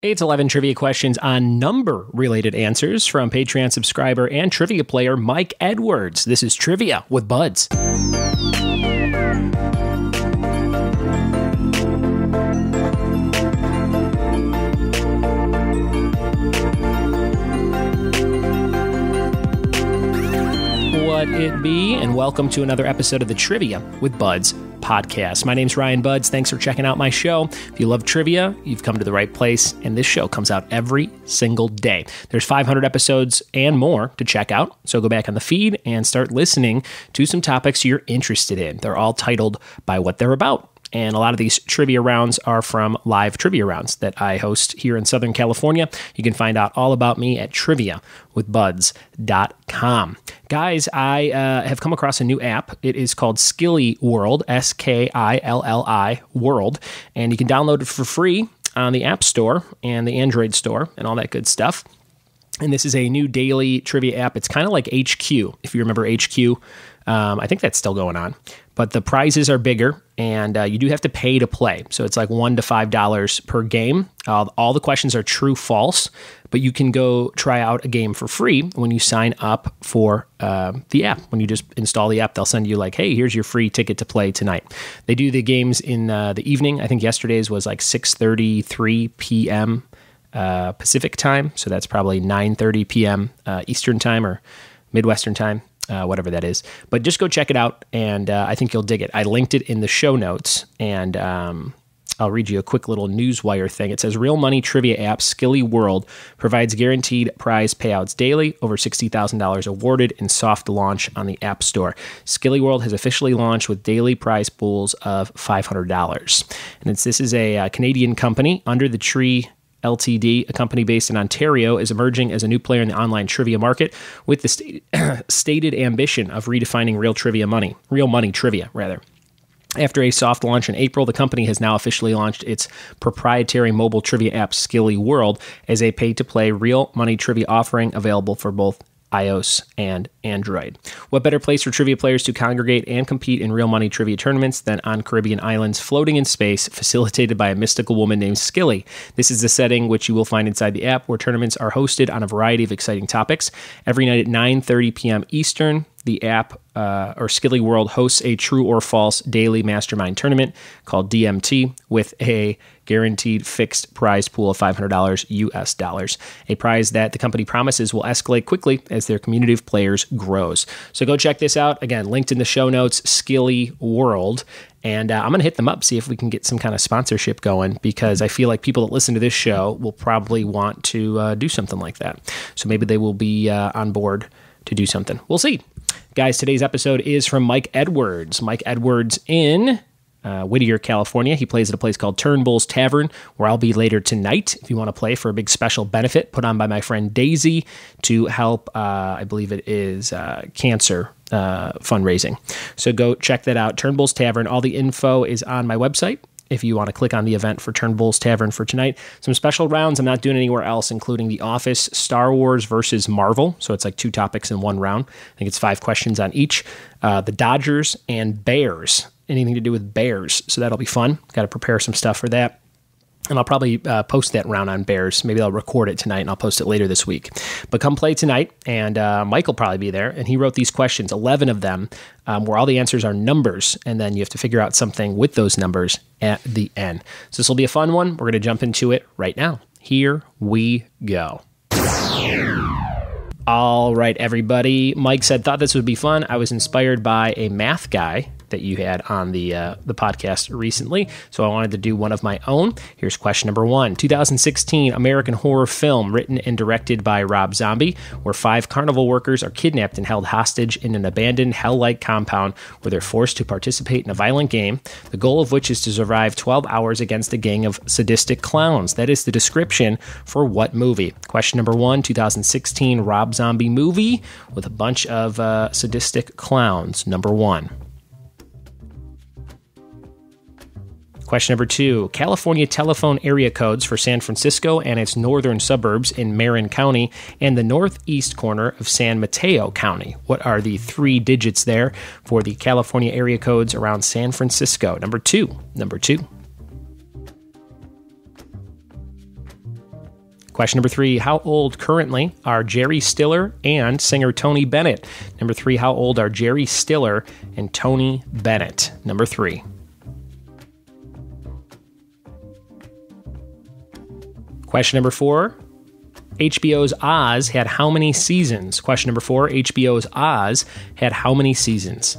It's 11 trivia questions on number-related answers from Patreon subscriber and trivia player Myke Edwards. This is Trivia with Buds. What it be, and welcome to another episode of the Trivia with Buds podcast. My name's Ryan Buds. Thanks for checking out my show. If you love trivia, you've come to the right place, and this show comes out every single day. There's 500 episodes and more to check out, so go back on the feed and start listening to some topics you're interested in. They're all titled by what they're about. And a lot of these trivia rounds are from live trivia rounds that I host here in Southern California. You can find out all about me at triviawithbuds.com. Guys, I have come across a new app. It is called SkilliWorld, SKILLI World, and you can download it for free on the App Store and the Android Store and all that good stuff. And this is a new daily trivia app. It's kind of like HQ, if you remember HQ. I think that's still going on. But the prizes are bigger, and you do have to pay to play. So it's like $1 to $5 per game. All the questions are true, false, but you can go try out a game for free when you sign up for the app. When you just install the app, they'll send you like, hey, here's your free ticket to play tonight. They do the games in the evening. I think yesterday's was like 6:33 p.m. Pacific time. So that's probably 9:30 p.m. Eastern time or Midwestern time. Whatever that is. But just go check it out, and I think you'll dig it. I linked it in the show notes, and I'll read you a quick little newswire thing. It says, real money trivia app SkilliWorld provides guaranteed prize payouts daily, over $60,000 awarded in soft launch on the App Store. SkilliWorld has officially launched with daily prize pools of $500. And this is a Canadian company. Under the Tree Ltd, a company based in Ontario, is emerging as a new player in the online trivia market with the stated ambition of redefining real money trivia. After a soft launch in April, the company has now officially launched its proprietary mobile trivia app SkilliWorld as a pay-to-play real money trivia offering available for both iOS and Android. What better place for trivia players to congregate and compete in real money trivia tournaments than on Caribbean islands floating in space, facilitated by a mystical woman named Skilly? This is the setting which you will find inside the app, where tournaments are hosted on a variety of exciting topics. Every night at 9:30 p.m. Eastern, the app or SkilliWorld hosts a true or false daily mastermind tournament called DMT with a guaranteed fixed prize pool of $500 US dollars, a prize that the company promises will escalate quickly as their community of players grows. So go check this out. Again, linked in the show notes, SkilliWorld. And I'm going to hit them up, see if we can get some kind of sponsorship going, because I feel like people that listen to this show will probably want to do something like that. So maybe they will be on board to do something. We'll see. Guys, today's episode is from Myke Edwards. Myke Edwards in Whittier, California. He plays at a place called Turnbull's Tavern, where I'll be later tonight if you want to play for a big special benefit put on by my friend Daisy to help, I believe it is cancer fundraising. So go check that out. Turnbull's Tavern. All the info is on my website if you want to click on the event for Turnbull's Tavern for tonight. Some special rounds I'm not doing anywhere else, including The Office, Star Wars versus Marvel. So it's like 2 topics in one round. I think it's 5 questions on each. The Dodgers and Bears. Anything to do with Bears. So that'll be fun. Got to prepare some stuff for that. And I'll probably post that round on Bears. Maybe I'll record it tonight and I'll post it later this week. But come play tonight, and Mike will probably be there. And he wrote these questions, 11 of them, where all the answers are numbers. And then you have to figure out something with those numbers at the end. So this will be a fun one. We're going to jump into it right now. Here we go. All right, everybody. Mike said, thought this would be fun. I was inspired by a math guy that you had on the podcast recently, so I wanted to do one of my own. Here's question number 1. 2016 American horror film written and directed by Rob Zombie, where 5 carnival workers are kidnapped and held hostage in an abandoned hell-like compound where they're forced to participate in a violent game, the goal of which is to survive 12 hours against a gang of sadistic clowns. That is the description for what movie? Question number 1, 2016 Rob Zombie movie with a bunch of sadistic clowns. Number 1. Question number 2, California telephone area codes for San Francisco and its northern suburbs in Marin County and the northeast corner of San Mateo County. What are the 3 digits there for the California area codes around San Francisco? Number 2. Question number 3, how old currently are Jerry Stiller and singer Tony Bennett? Number 3, how old are Jerry Stiller and Tony Bennett? Number 3. Question number 4, HBO's Oz had how many seasons? Question number 4, HBO's Oz had how many seasons?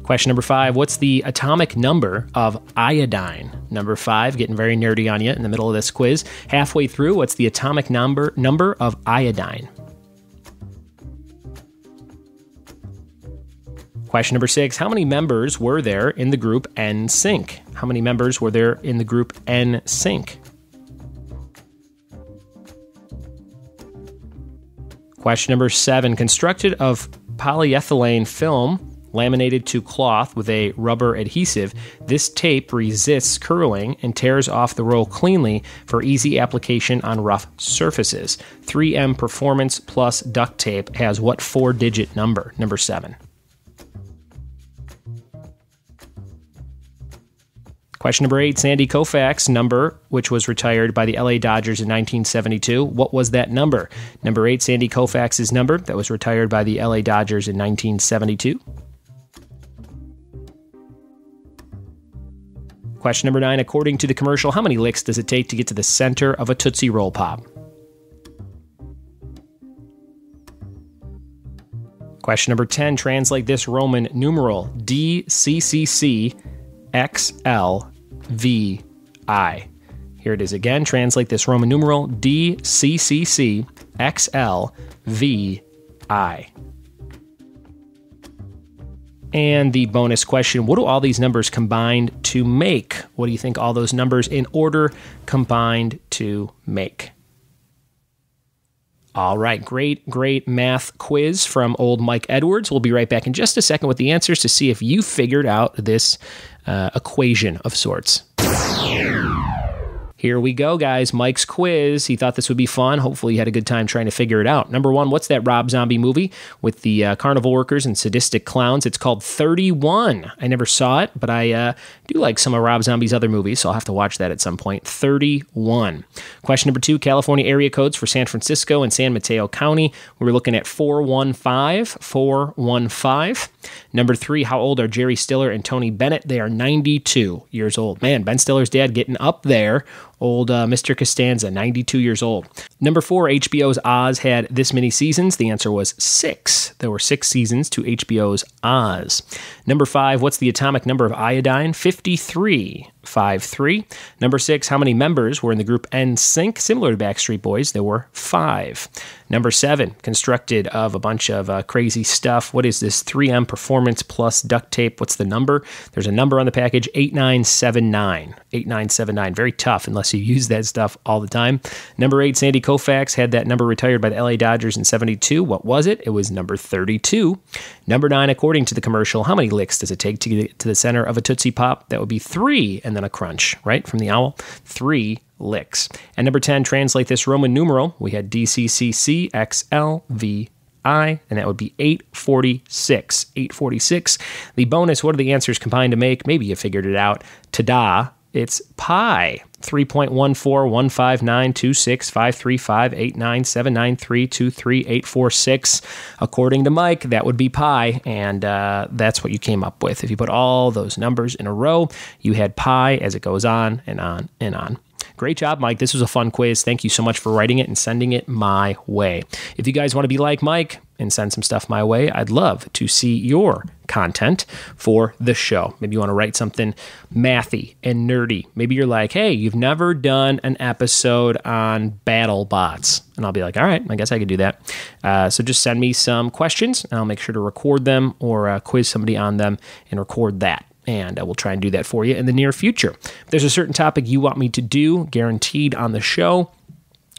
Question number 5, what's the atomic number of iodine? Number 5, getting very nerdy on you in the middle of this quiz. Halfway through, what's the atomic number of iodine? Question number 6, how many members were there in the group NSYNC? How many members were there in the group NSYNC? Question number 7, constructed of polyethylene film laminated to cloth with a rubber adhesive, this tape resists curling and tears off the roll cleanly for easy application on rough surfaces. 3M Performance Plus duct tape has what 4-digit number? Number 7. Question number 8, Sandy Koufax number, which was retired by the LA Dodgers in 1972. What was that number? Number 8, Sandy Koufax's number that was retired by the LA Dodgers in 1972. Question number 9, according to the commercial, how many licks does it take to get to the center of a Tootsie Roll Pop? Question number 10, translate this Roman numeral DCCXLVI. Here it is again, translate this Roman numeral DCCXLVI. And the bonus question, what do all these numbers combined to make? What do you think all those numbers in order combined to make? All right, great math quiz from old Myke Edwards. We'll be right back in just a second with the answers to see if you figured out this equation of sorts. Here we go, guys. Mike's quiz. He thought this would be fun. Hopefully you had a good time trying to figure it out. Number 1, what's that Rob Zombie movie with the carnival workers and sadistic clowns? It's called 31. I never saw it, but I do like some of Rob Zombie's other movies, so I'll have to watch that at some point. 31. Question number 2, California area codes for San Francisco and San Mateo County. We were looking at 415. Number 3, how old are Jerry Stiller and Tony Bennett? They are 92 years old. Man, Ben Stiller's dad getting up there. Old Mr. Costanza, 92 years old. Number 4, HBO's Oz had this many seasons. The answer was 6. There were 6 seasons to HBO's Oz. Number 5, what's the atomic number of iodine? 53. 5-3. Number 6, how many members were in the group NSYNC? Similar to Backstreet Boys, there were 5. Number 7, constructed of a bunch of crazy stuff. What is this? 3M Performance Plus duct tape. What's the number? There's a number on the package, 8979. 8979. Very tough unless you use that stuff all the time. Number 8, Sandy Koufax had that number retired by the LA Dodgers in 72. What was it? It was number 32. Number 9, according to the commercial, how many licks does it take to get to the center of a Tootsie Pop? That would be 3, and then a crunch, right? From the owl. 3 licks. And number 10, translate this Roman numeral. We had DCCXLVI, and that would be 846. 846. The bonus, what are the answers combined to make? Maybe you figured it out. Ta-da! It's pi. 3.141592653589793238846. According to Mike, that would be pi, and that's what you came up with. If you put all those numbers in a row, you had pi as it goes on and on and on. Great job, Mike. This was a fun quiz. Thank you so much for writing it and sending it my way. If you guys want to be like Mike and send some stuff my way, I'd love to see your content for the show. Maybe you want to write something mathy and nerdy. Maybe you're like, hey, you've never done an episode on battle bots. And I'll be like, all right, I guess I could do that. So just send me some questions, and I'll make sure to record them or quiz somebody on them and record that. And we'll try and do that for you in the near future. If there's a certain topic you want me to do, guaranteed on the show,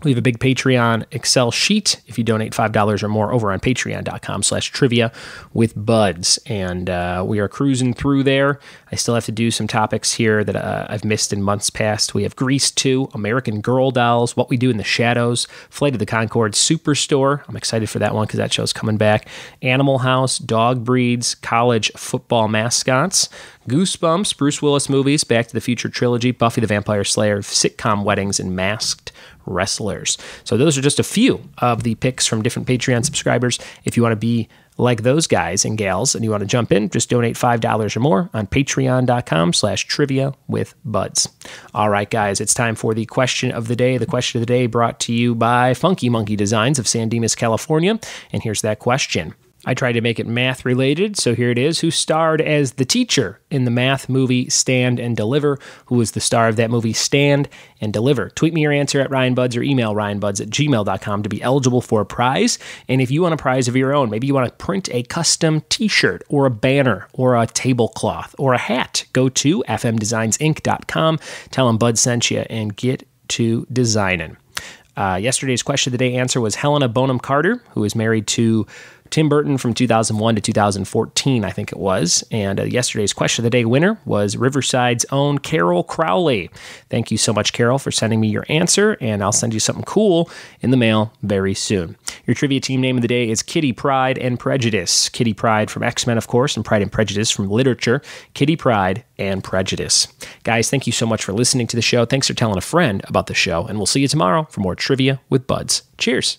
we have a big Patreon Excel sheet if you donate $5 or more over on patreon.com/trivia with buds. And we are cruising through there. I still have to do some topics here that I've missed in months past. We have Grease 2, American Girl Dolls, What We Do in the Shadows, Flight of the Conchords Superstore. I'm excited for that one because that show's coming back. Animal House, Dog Breeds, College Football Mascots, Goosebumps, Bruce Willis movies, Back to the Future trilogy, Buffy the Vampire Slayer, sitcom weddings, and masked wrestlers. So those are just a few of the picks from different Patreon subscribers. If you want to be like those guys and gals and you want to jump in, just donate $5 or more on patreon.com/trivia with buds. All right, guys, it's time for the question of the day. The question of the day brought to you by Funky Monkey Designs of San Dimas, California. And here's that question. I tried to make it math related, so here it is. Who starred as the teacher in the math movie Stand and Deliver? Who was the star of that movie Stand and Deliver? Tweet me your answer at RyanBuds or email ryanbuds@gmail.com to be eligible for a prize. And if you want a prize of your own, maybe you want to print a custom t-shirt or a banner or a tablecloth or a hat, go to fmdesignsinc.com, tell them Bud sent you, and get to designing. Yesterday's question of the day answer was Helena Bonham Carter, who is married to Tim Burton from 2001 to 2014, I think it was. And yesterday's question of the day winner was Riverside's own Carol Crowley. Thank you so much, Carol, for sending me your answer, and I'll send you something cool in the mail very soon. Your trivia team name of the day is Kitty Pryde and Prejudice. Kitty Pryde from X-Men, of course, and Pride and Prejudice from literature. Kitty Pryde and Prejudice. Guys, thank you so much for listening to the show. Thanks for telling a friend about the show, and we'll see you tomorrow for more Trivia with Buds. Cheers.